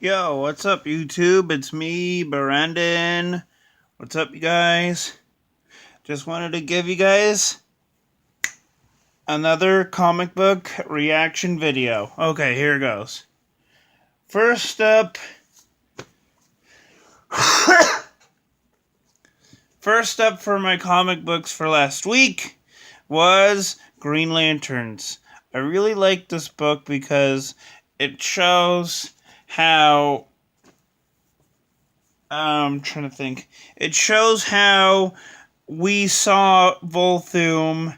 Yo, what's up, YouTube? It's me, Brandon. What's up, you guys? Just wanted to give you guys another comic book reaction video. Okay, here goes. First up, for my comic books for last week was Green Lanterns. I really like this book because it shows how I'm trying to think. It shows how we saw Volthoom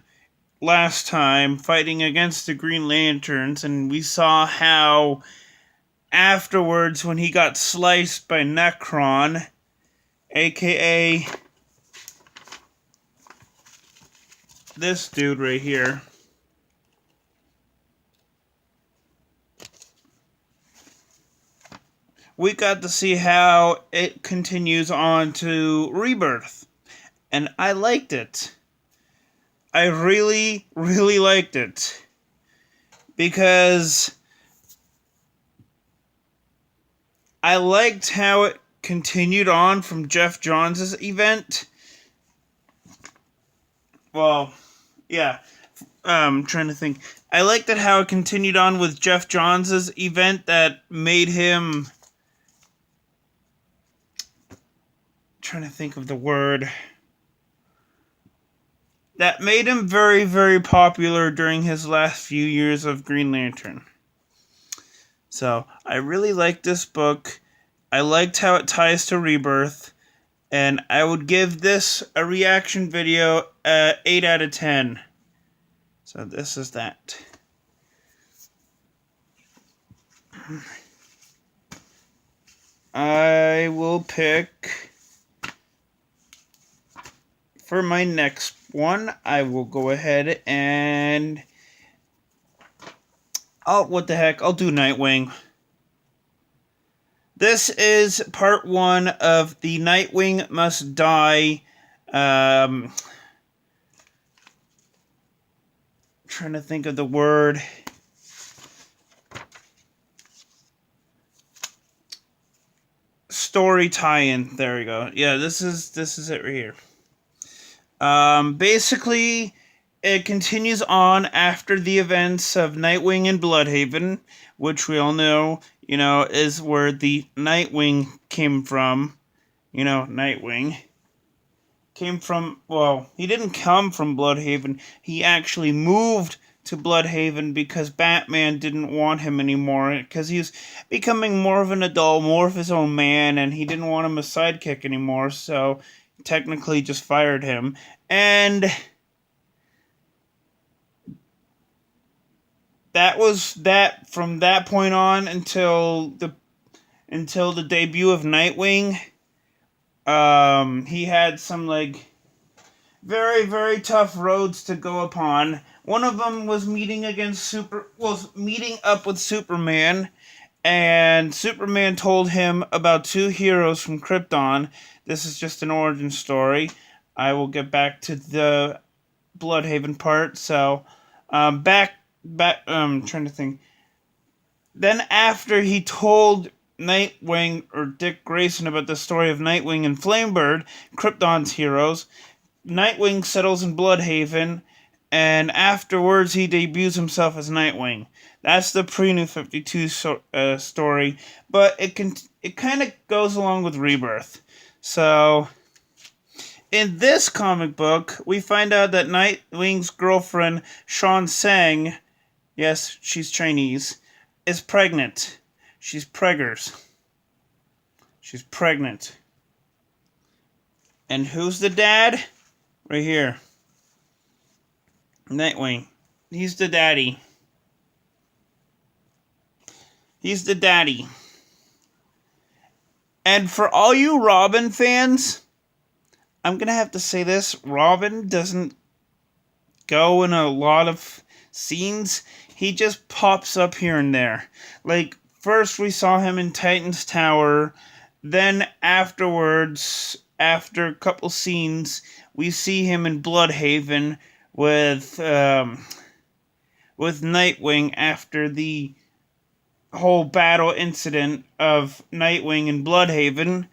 last time fighting against the Green Lanterns, and we saw how afterwards, when he got sliced by Necron, aka this dude right here, we got to see how it continues on to Rebirth. And I liked it. I really, really liked it. Because I liked how it continued on from Jeff Johns' event. Well, yeah. I'm trying to think. I liked it how it continued on with Jeff Johns' event that made him... trying to think of the word. That made him very, very popular during his last few years of Green Lantern. So, I really liked this book. I liked how it ties to Rebirth. And I would give this a reaction video 8 out of 10. So this is that. I will pick... for my next one, I will go ahead and... what the heck, I'll do Nightwing. This is part 1 of the Nightwing Must Die, trying to think of the word. Story tie-in, there we go. Yeah, this is it right here. Basically, it continues on after the events of Nightwing and Bloodhaven, which we all know, is where the Nightwing came from. Nightwing came from, well, he didn't come from Bloodhaven. He actually moved to Bloodhaven because Batman didn't want him anymore, because he was becoming more of an adult, more of his own man, and he didn't want him as sidekick anymore, so technically just fired him. And that was that from that point on until the debut of Nightwing. He had some very, very tough roads to go upon. One of them was meeting up with Superman, and Superman told him about 2 heroes from Krypton. This is just an origin story. I will get back to the Bloodhaven part. So, I'm trying to think. Then after he told Nightwing, or Dick Grayson, about the story of Nightwing and Flamebird, Krypton's heroes, Nightwing settles in Bloodhaven, and afterwards he debuts himself as Nightwing. That's the pre-New 52 story, but it kind of goes along with Rebirth. So, in this comic book, we find out that Nightwing's girlfriend, Sean Sang, yes, she's Chinese, is pregnant. She's preggers. She's pregnant. And who's the dad? Right here. Nightwing. He's the daddy. He's the daddy. And for all you Robin fans, I'm going to have to say this. Robin doesn't go in a lot of scenes. He just pops up here and there. First we saw him in Titan's Tower. Then afterwards, after a couple scenes, we see him in Bloodhaven with Nightwing after the whole battle incident of Nightwing and Bloodhaven.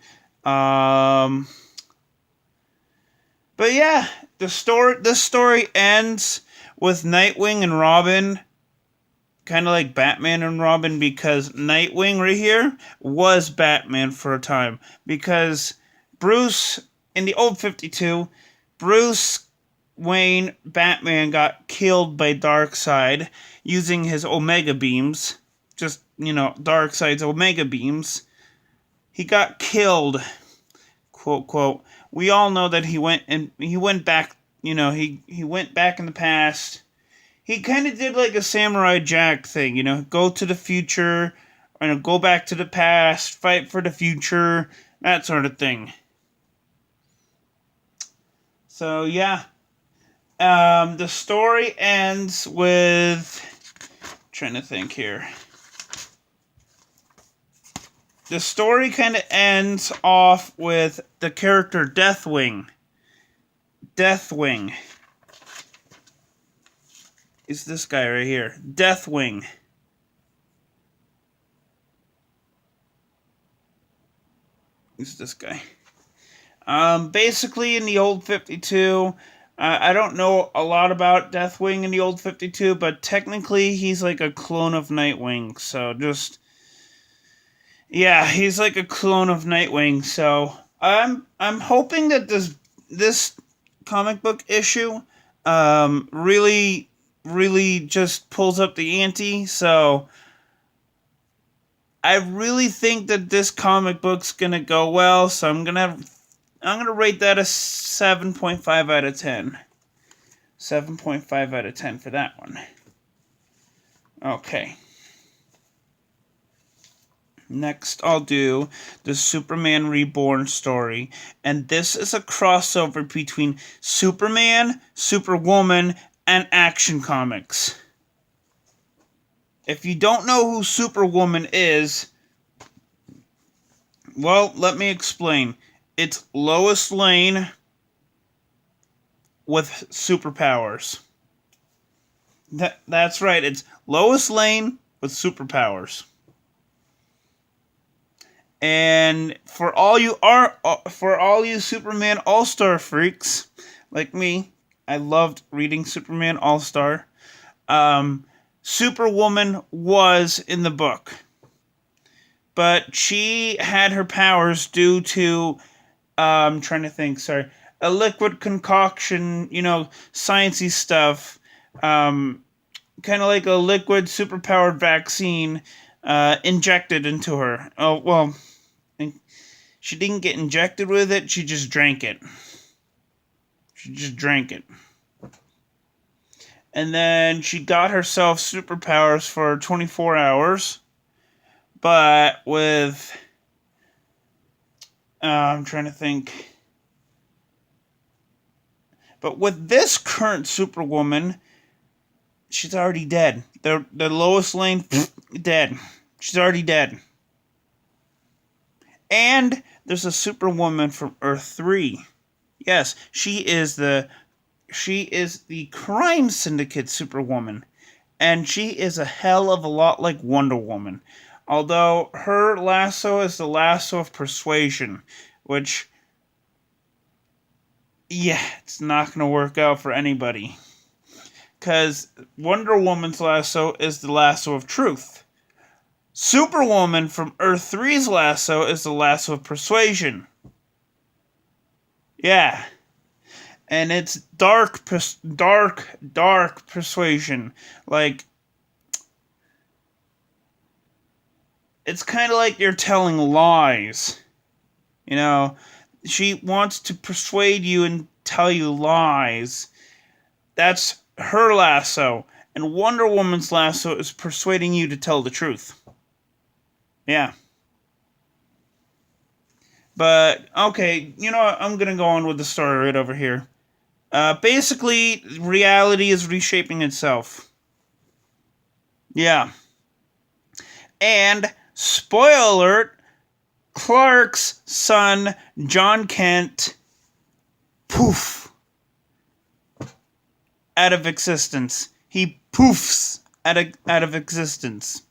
But yeah, this story ends with Nightwing and Robin, kind of like Batman and Robin, because Nightwing right here was Batman for a time, because Bruce in the old 52, Bruce Wayne Batman got killed by Darkseid using his Omega beams. Just, Darkseid's Omega beams. He got killed, quote, quote. We all know that he went back, he went back in the past. He kind of did like a Samurai Jack thing, go to the future, go back to the past, fight for the future, that sort of thing. So, yeah. The story ends with... trying to think here. The story kind of ends off with the character Deathwing. Deathwing is this guy right here. Deathwing. Is this guy. Basically, in the old 52, I don't know a lot about Deathwing in the old 52, but technically he's like a clone of Nightwing. So just... yeah, he's like a clone of Nightwing. So I'm hoping that this comic book issue really just pulls up the ante. So I really think that this comic book's gonna go well. So I'm gonna rate that a 7.5 out of 10. 7.5 out of 10 for that one. Okay. Next, I'll do the Superman Reborn story. And this is a crossover between Superman, Superwoman, and Action Comics. If you don't know who Superwoman is, well, let me explain. It's Lois Lane with superpowers. That's right, it's Lois Lane with superpowers. And for all you Superman All-Star freaks like me, I loved reading Superman All-Star. Superwoman was in the book, but she had her powers due to I'm trying to think. Sorry, a liquid concoction. Sciencey stuff. Kind of like a liquid superpowered vaccine injected into her. Oh well. She didn't get injected with it, she just drank it. And then she got herself superpowers for 24 hours. But with... I'm trying to think. But with this current Superwoman, she's already dead. The Lois Lane, dead. She's already dead. And there's a Superwoman from Earth 3. Yes, she is the crime syndicate Superwoman. And she is a hell of a lot like Wonder Woman. Although her lasso is the lasso of persuasion, which, yeah, it's not going to work out for anybody. Because Wonder Woman's lasso is the lasso of truth. Superwoman from Earth 3's lasso is the lasso of persuasion. Yeah. And it's dark persuasion. Like, it's kind of like you're telling lies. She wants to persuade you and tell you lies. That's her lasso. And Wonder Woman's lasso is persuading you to tell the truth. Yeah. But, okay, I'm going to go on with the story right over here. Basically, reality is reshaping itself. Yeah. And, spoiler alert, Clark's son, John Kent, poof, out of existence. He poofs out of existence.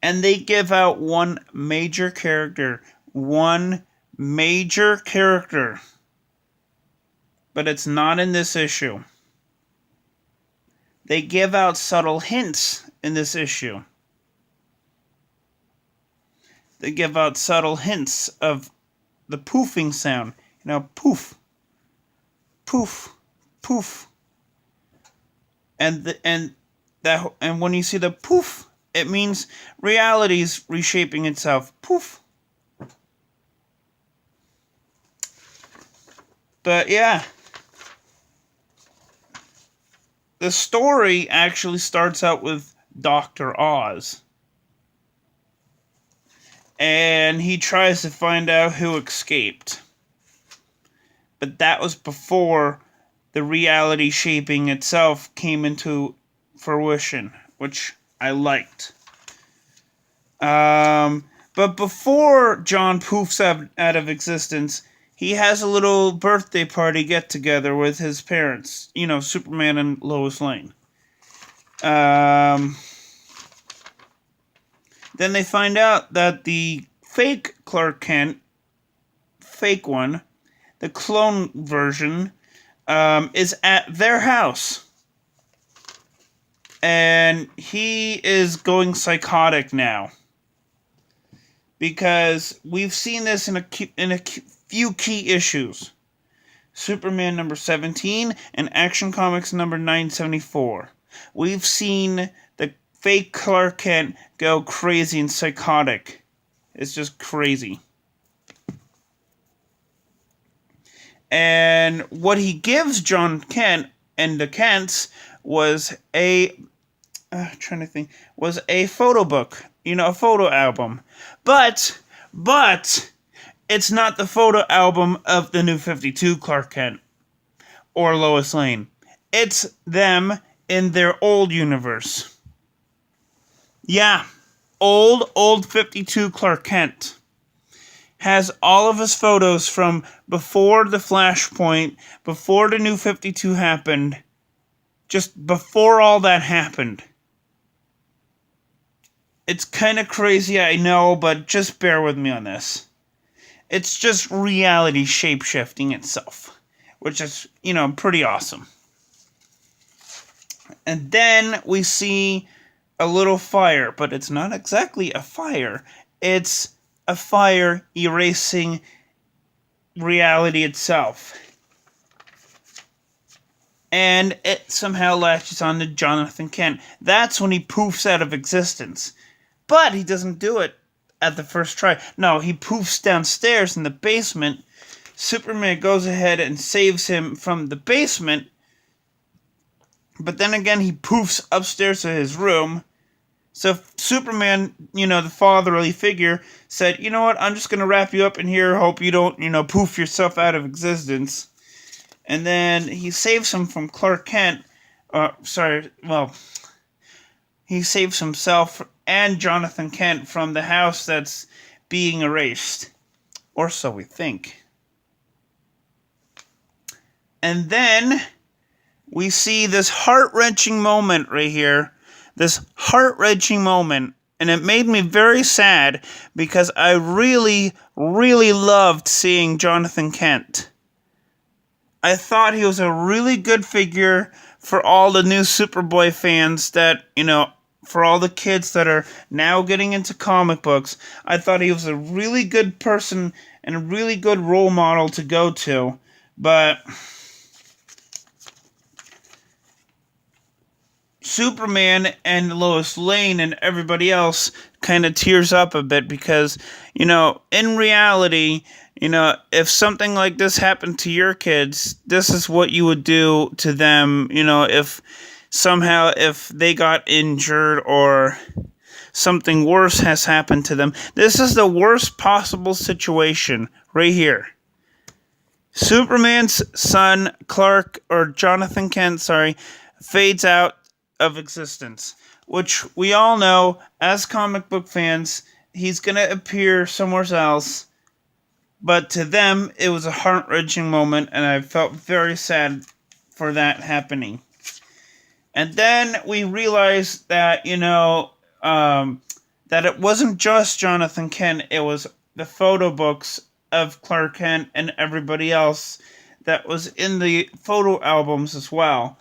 And they give out one major character. One major character. But it's not in this issue. They give out subtle hints in this issue. They give out subtle hints of the poofing sound. You know, poof, poof, poof. And when you see the poof, it means reality's reshaping itself. Poof. But yeah, the story actually starts out with Dr. Oz. And he tries to find out who escaped. But that was before the reality shaping itself came into fruition, which I liked. But before John poofs out of existence, he has a little birthday party get-together with his parents. You know, Superman and Lois Lane. Then they find out that the fake Clark Kent, fake one, the clone version, is at their house. And he is going psychotic now. Because we've seen this in a few key issues. Superman number 17 and Action Comics number 974. We've seen the fake Clark Kent go crazy and psychotic. It's just crazy. And what he gives John Kent and the Kents was a photo book, a photo album. But it's not the photo album of the New 52 Clark Kent or Lois Lane. It's them in their old universe. Yeah, old 52 Clark Kent has all of his photos from before the Flashpoint, before the New 52 happened, just before all that happened. It's kind of crazy, I know, but just bear with me on this. It's just reality shape-shifting itself, which is, pretty awesome. And then we see a little fire, but it's not exactly a fire. It's a fire erasing reality itself. And it somehow latches on to Jonathan Kent. That's when he poofs out of existence. But he doesn't do it at the first try. No, he poofs downstairs in the basement. Superman goes ahead and saves him from the basement. But then again, he poofs upstairs to his room. So Superman, the fatherly figure, said, you know what, I'm just going to wrap you up in here. Hope you don't, poof yourself out of existence. And then he saves him from Clark Kent. He saves himself and Jonathan Kent from the house that's being erased. Or so we think. And then we see this heart-wrenching moment right here. This heart-wrenching moment. And it made me very sad because I really, really loved seeing Jonathan Kent. I thought he was a really good figure for all the new Superboy fans that, for all the kids that are now getting into comic books. I thought he was a really good person and a really good role model to go to. But Superman and Lois Lane and everybody else kind of tears up a bit because, in reality, if something like this happened to your kids, this is what you would do to them, if they got injured or something worse has happened to them. This is the worst possible situation right here. Superman's son, Jonathan Kent, fades out of existence, which we all know as comic book fans, he's going to appear somewhere else. But to them, it was a heart-wrenching moment, and I felt very sad for that happening. And then we realized that, that it wasn't just Jonathan Kent, it was the photo books of Clark Kent and everybody else that was in the photo albums as well.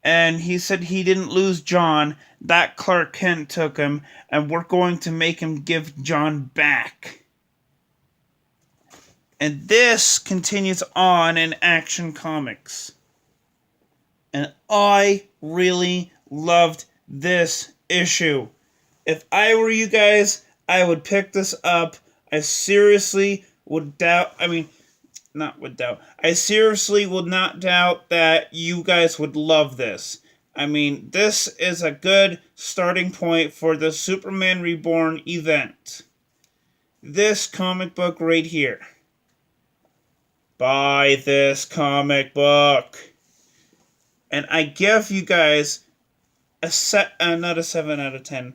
And he said he didn't lose John, that Clark Kent took him, and we're going to make him give John back. And this continues on in Action Comics. And I really loved this issue. If I were you guys, I would pick this up. I seriously would doubt, I seriously would not doubt that you guys would love this. I mean, this is a good starting point for the Superman Reborn event. This comic book right here. Buy this comic book. And I give you guys not a 7 out of 10.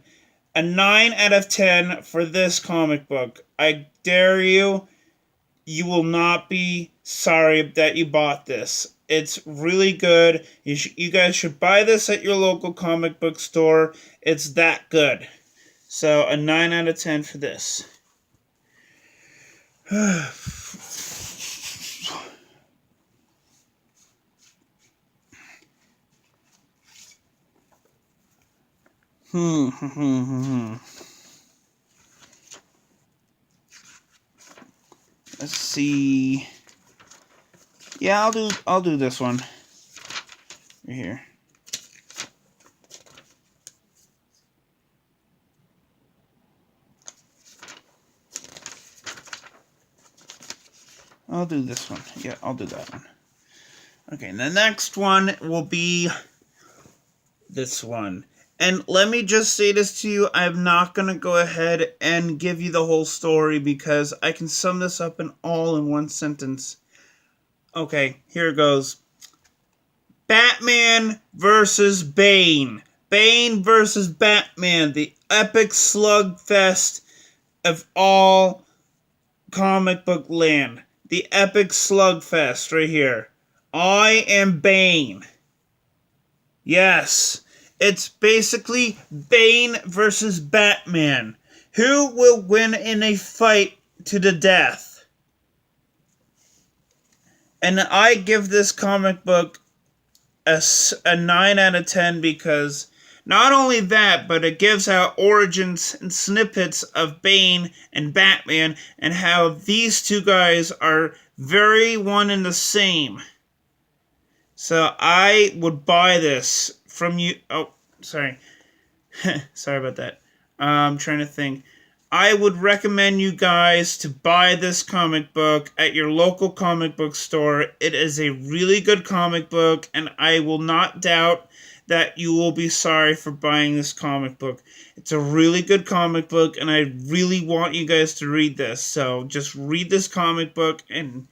A 9 out of 10 for this comic book. I dare you. You will not be sorry that you bought this. It's really good. You guys should buy this at your local comic book store. It's that good. So a 9 out of 10 for this. Let's see. Yeah, I'll do this one. Right here. I'll do this one. Yeah, I'll do that one. Okay, and the next one will be this one. And let me just say this to you, I'm not going to go ahead and give you the whole story because I can sum this up all in one sentence. Okay, here it goes. Batman versus Bane. Bane versus Batman, the epic slugfest of all comic book land. The epic slugfest right here. I am Bane. Yes. It's basically Bane versus Batman. Who will win in a fight to the death? And I give this comic book a 9 out of 10 because not only that, but it gives out origins and snippets of Bane and Batman and how these two guys are very one and the same. So I would buy this from you. Oh, sorry. Sorry about that. I'm trying to think. I would recommend you guys to buy this comic book at your local comic book store. It is a really good comic book, and I will not doubt that you will be sorry for buying this comic book. It's a really good comic book, and I really want you guys to read this. So just read this comic book, and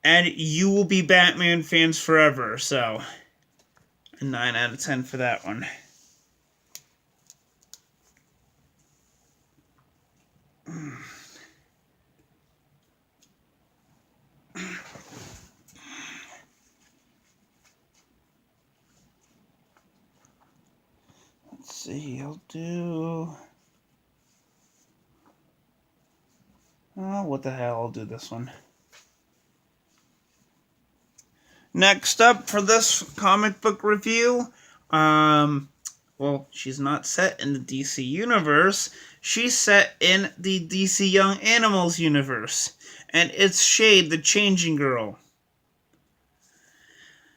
you will be Batman fans forever. So a 9 out of 10 for that one. Let's see, I'll do... Oh, what the hell, I'll do this one. Next up for this comic book review, well, she's not set in the DC universe. She's set in the DC Young Animals universe, and it's Shade, the Changing Girl.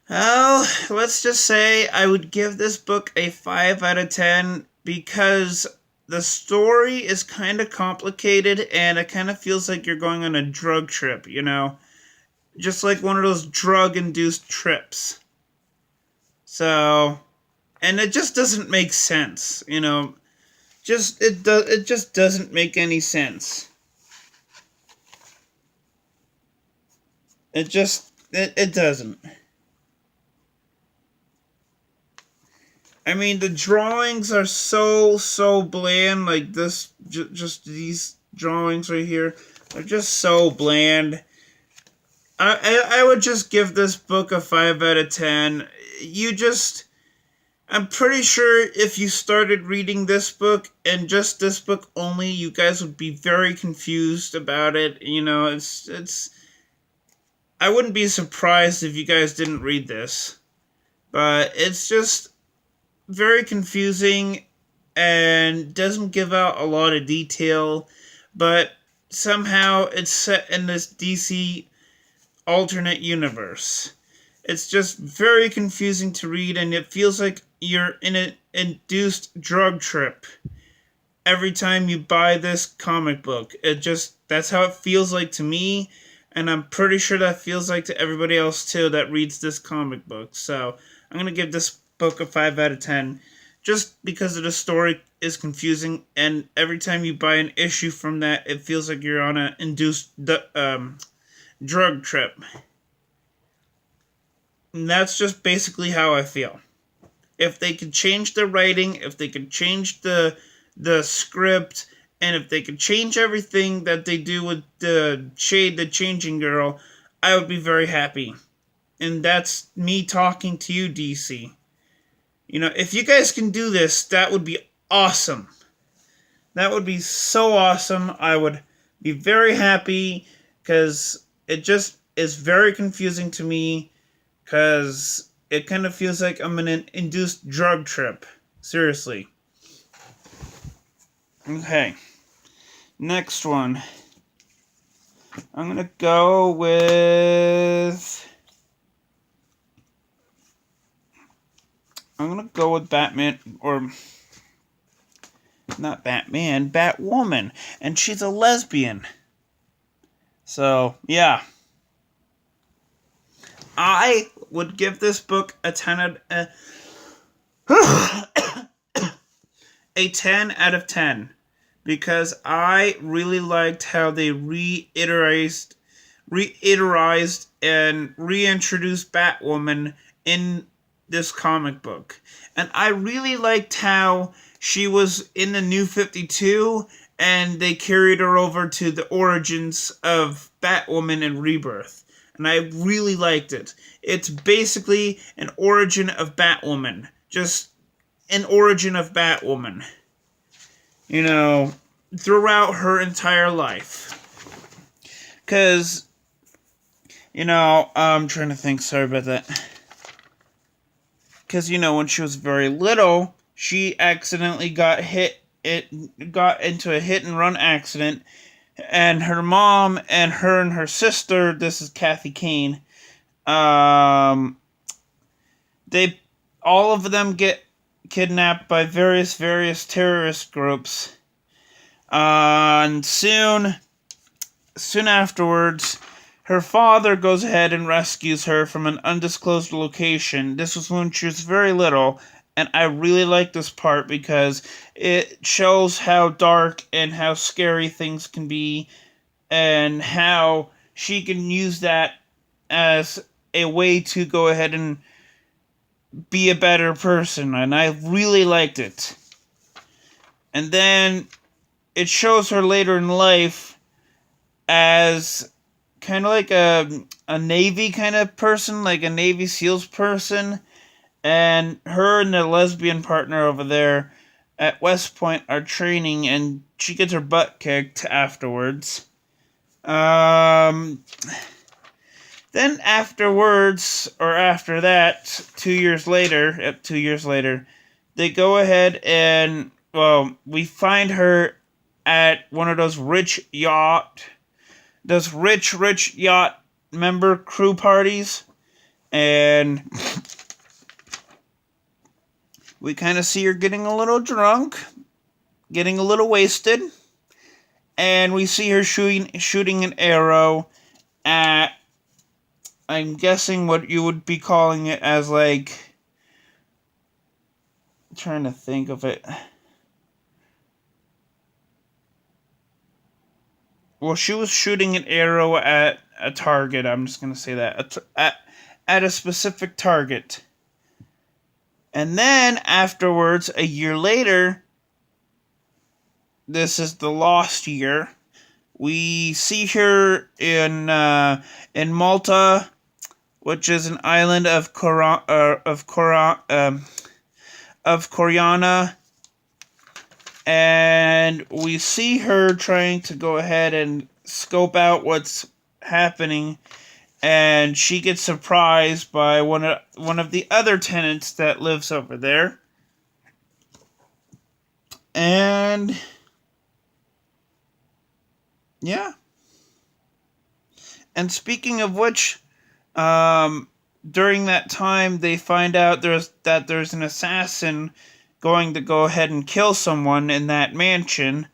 Well, let's just say I would give this book a 5 out of 10 because the story is kind of complicated and it kind of feels like you're going on a drug trip, you know? Just like one of those drug-induced trips. So, and it just doesn't make sense, you know? It just doesn't make any sense. It doesn't. I mean, the drawings are so bland, like this, just these drawings right here, they're just so bland. I would just give this book a 5 out of 10. I'm pretty sure if you started reading this book and just this book only, you guys would be very confused about it. It's I wouldn't be surprised if you guys didn't read this. But it's just very confusing and doesn't give out a lot of detail, but somehow it's set in this DC alternate universe. It's just very confusing to read, and it feels like you're in an induced drug trip every time you buy this comic book. That's how it feels like to me, and I'm pretty sure that feels like to everybody else too that reads this comic book. So I'm gonna give this book a 5 out of 10, just because of the story is confusing, and every time you buy an issue from that, it feels like you're on an induced drug trip. And that's just basically how I feel. If they could change the writing, if they could change the script, and if they could change everything that they do with the Shade the Changing Girl, I would be very happy. And that's me talking to you, DC. If you guys can do this, that would be awesome. That would be so awesome. I would be very happy, because it just is very confusing to me, because it kind of feels like I'm in an induced drug trip. Seriously. Okay. Next one. I'm going to go with... Batman, or... Not Batman, Batwoman. And she's a lesbian. So, yeah. I would give this book a 10 a 10 out of 10, because I really liked how they reiterized and reintroduced Batwoman in this comic book. And I really liked how she was in the New 52, and they carried her over to the origins of Batwoman and Rebirth. And I really liked it. It's basically an origin of Batwoman. Just an origin of Batwoman. Throughout her entire life. Because, I'm trying to think, sorry about that. Because, when she was very little, she accidentally got into a hit and run accident, and her mom and her sister, this is Kathy Kane, they all of them get kidnapped by various terrorist groups, and soon afterwards, her father goes ahead and rescues her from an undisclosed location. This was when she was very little, and I really like this part because it shows how dark and how scary things can be, and how she can use that as a way to go ahead and be a better person, and I really liked it. And then it shows her later in life as kind of like a Navy kind of person, like a Navy SEALs person, and her and the lesbian partner over there at West Point are training, and she gets her butt kicked afterwards. Then afterwards, or after that, 2 years later, they go ahead and, we find her at one of those rich yacht member crew parties, and we kind of see her getting a little drunk, getting a little wasted, and we see her shooting an arrow at, I'm guessing what you would be calling it as, like, I'm trying to think of it. Well, she was shooting an arrow at a target. I'm just going to say that. At a specific target. And then, afterwards, a year later, this is the Lost Year, we see her in Malta, which is an island of of Koryana, and we see her trying to go ahead and scope out what's happening, and she gets surprised by one of the other tenants that lives over there. And yeah. And speaking of which, during that time they find out there's an assassin going to go ahead and kill someone in that mansion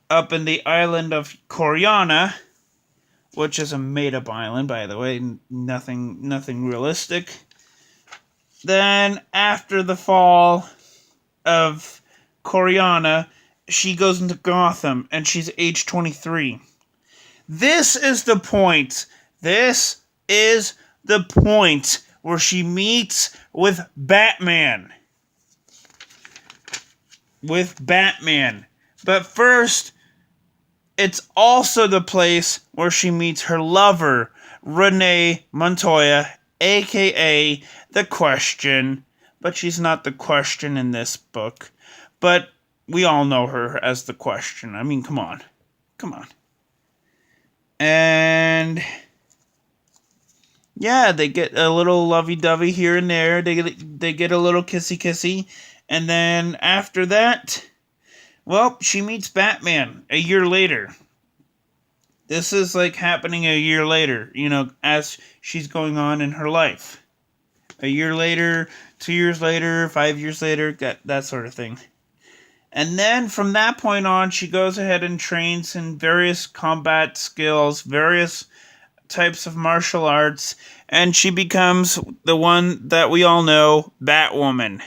up in the island of Koryana, which is a made-up island, by the way, nothing realistic. Then, after the fall of Koryana, she goes into Gotham, and she's age 23. This is the point. This is the point where she meets with Batman. But first, it's also the place where she meets her lover, Renee Montoya, a.k.a. The Question. But she's not the Question in this book. But we all know her as The Question. I mean, come on. And yeah, they get a little lovey-dovey here and there. They get a little kissy-kissy. And then after that, well, she meets Batman a year later. This is like happening a year later, as she's going on in her life. A year later, 2 years later, 5 years later, that sort of thing. And then from that point on, she goes ahead and trains in various combat skills, various types of martial arts, and she becomes the one that we all know, Batwoman.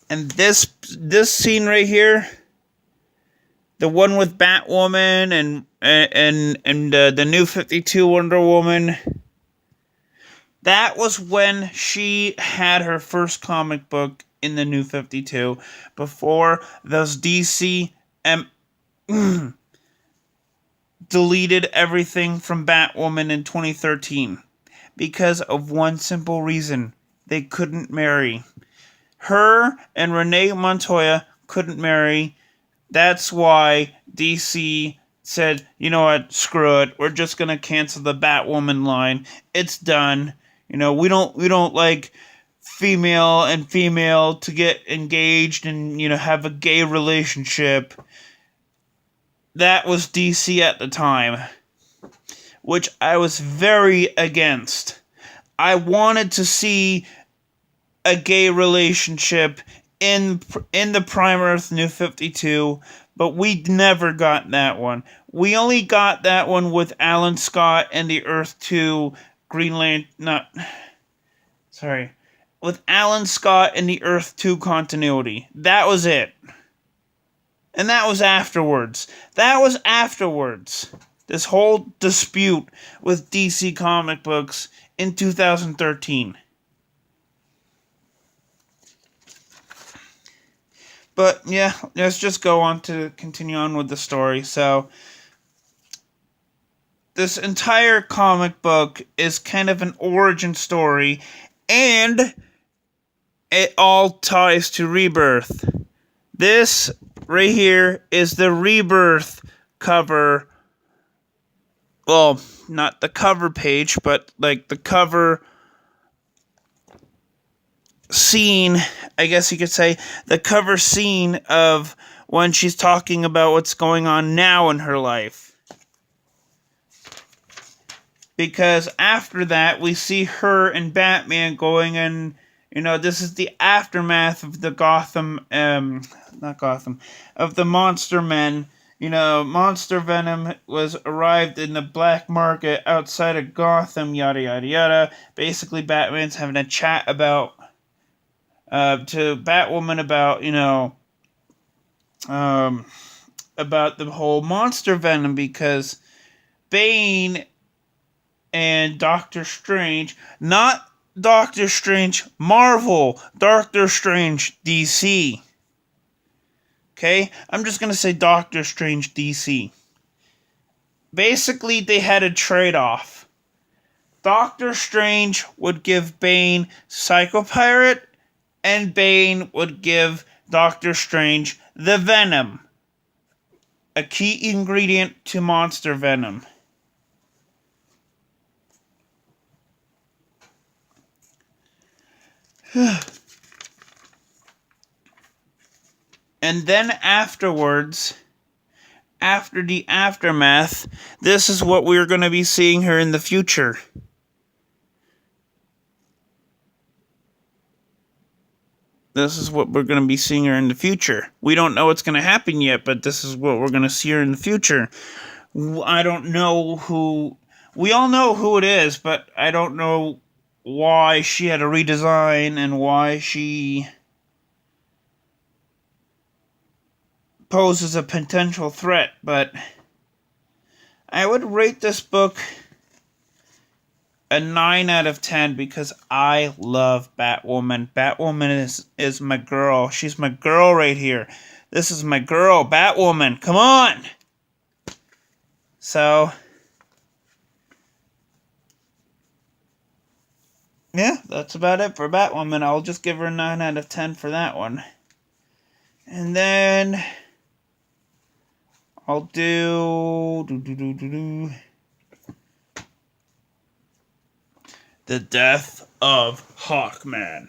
And this scene right here, the one with Batwoman and the New 52 Wonder Woman, that was when she had her first comic book in the New 52, before those DC deleted everything from Batwoman in 2013 because of one simple reason: they couldn't marry. Her and Renee Montoya couldn't marry. That's why DC said, you know what, screw it. We're just gonna cancel the Batwoman line. It's done. We don't like female and female to get engaged and have a gay relationship. That was DC at the time, which I was very against. I wanted to see a gay relationship in the Prime Earth New 52, but we never got that one. We only got that one with Alan Scott and the Earth 2 with Alan Scott and the Earth 2 continuity. That was it. And that was afterwards. This whole dispute with DC comic books in 2013. But yeah, let's just go on to continue on with the story. So, this entire comic book is kind of an origin story, and it all ties to Rebirth. This right here is the Rebirth cover. Well, not the cover page, but like the cover scene, I guess you could say, the cover scene of when she's talking about what's going on now in her life. Because after that, we see her and Batman going in, this is the aftermath of the of the Monster Men. Monster Venom was arrived in the black market outside of Gotham, yada yada yada. Basically, Batman's having a chat about to Batwoman about the whole Monster Venom, because Bane and Doctor Strange, not Doctor Strange Marvel, Doctor Strange DC. Okay? I'm just going to say Doctor Strange DC. Basically, they had a trade-off. Doctor Strange would give Bane Psychopirate, and Bane would give Doctor Strange the Venom, a key ingredient to monster venom. And then afterwards, after the aftermath, this is what we're going to be seeing her in the future. This is what we're going to be seeing her in the future. We don't know what's going to happen yet, but this is what we're going to see her in the future. I don't know who... We all know who it is, but I don't know why she had a redesign and why she poses a potential threat, but I would rate this book a 9 out of 10 because I love Batwoman. Batwoman is my girl. She's my girl right here. This is my girl, Batwoman. Come on! So, yeah, that's about it for Batwoman. I'll just give her a 9 out of 10 for that one. And then I'll do The Death of Hawkman.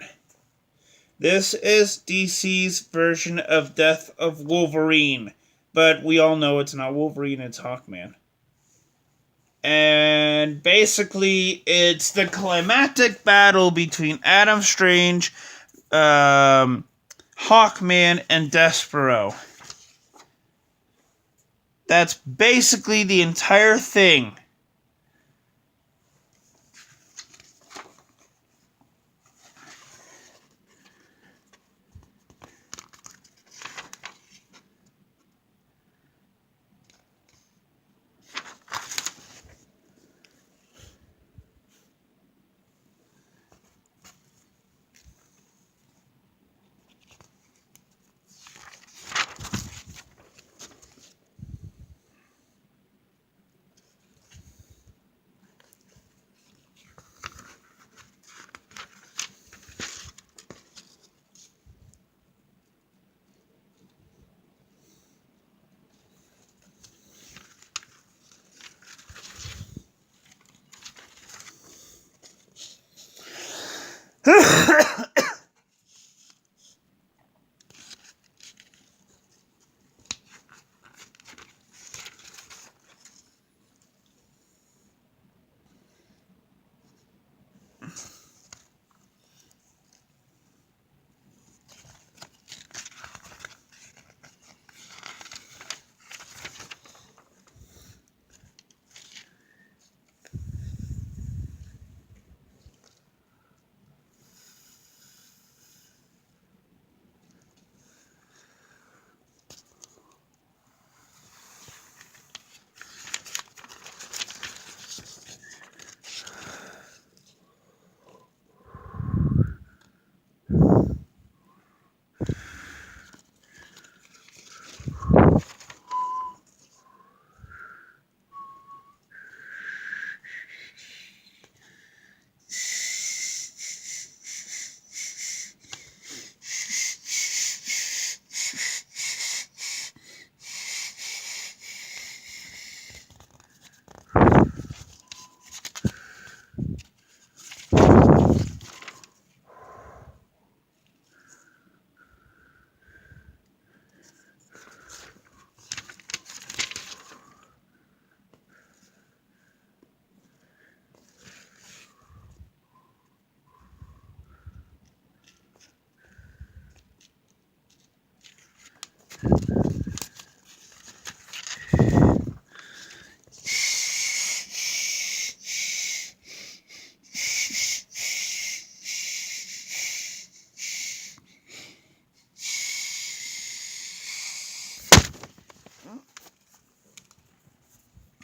This is DC's version of Death of Wolverine, but we all know it's not Wolverine, it's Hawkman. And basically, it's the climactic battle between Adam Strange, Hawkman, and Despero. That's basically the entire thing.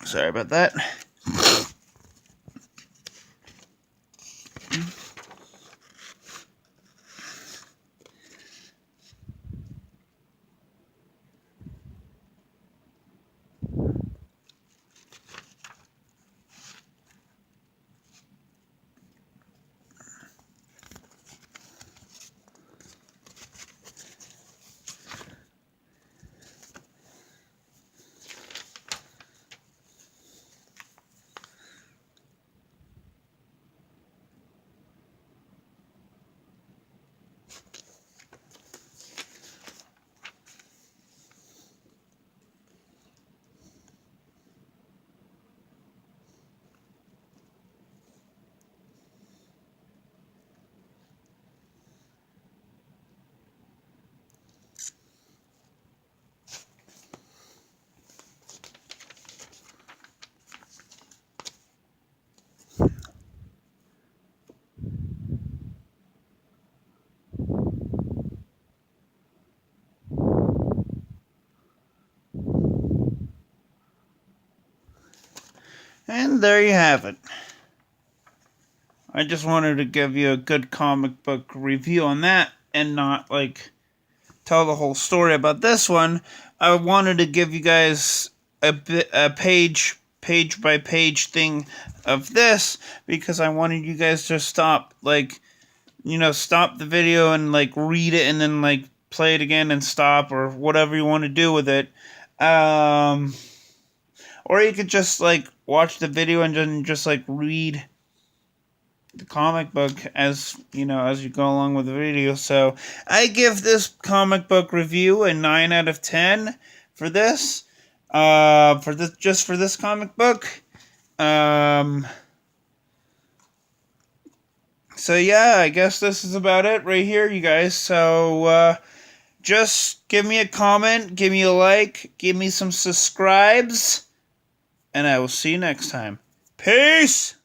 Sorry about that. And there you have it. I just wanted to give you a good comic book review on that and not, like, tell the whole story about this one. I wanted to give you guys a page by page thing of this because I wanted you guys to stop, like, stop the video and, like, read it and then, like, play it again and stop or whatever you want to do with it. Or you could just, like, watch the video and then just, like, read the comic book as you go along with the video. So I give this comic book review a 9 out of 10 for this. For this comic book. So yeah, I guess this is about it right here, you guys. So just give me a comment, give me a like, give me some subscribes, and I will see you next time. Peace!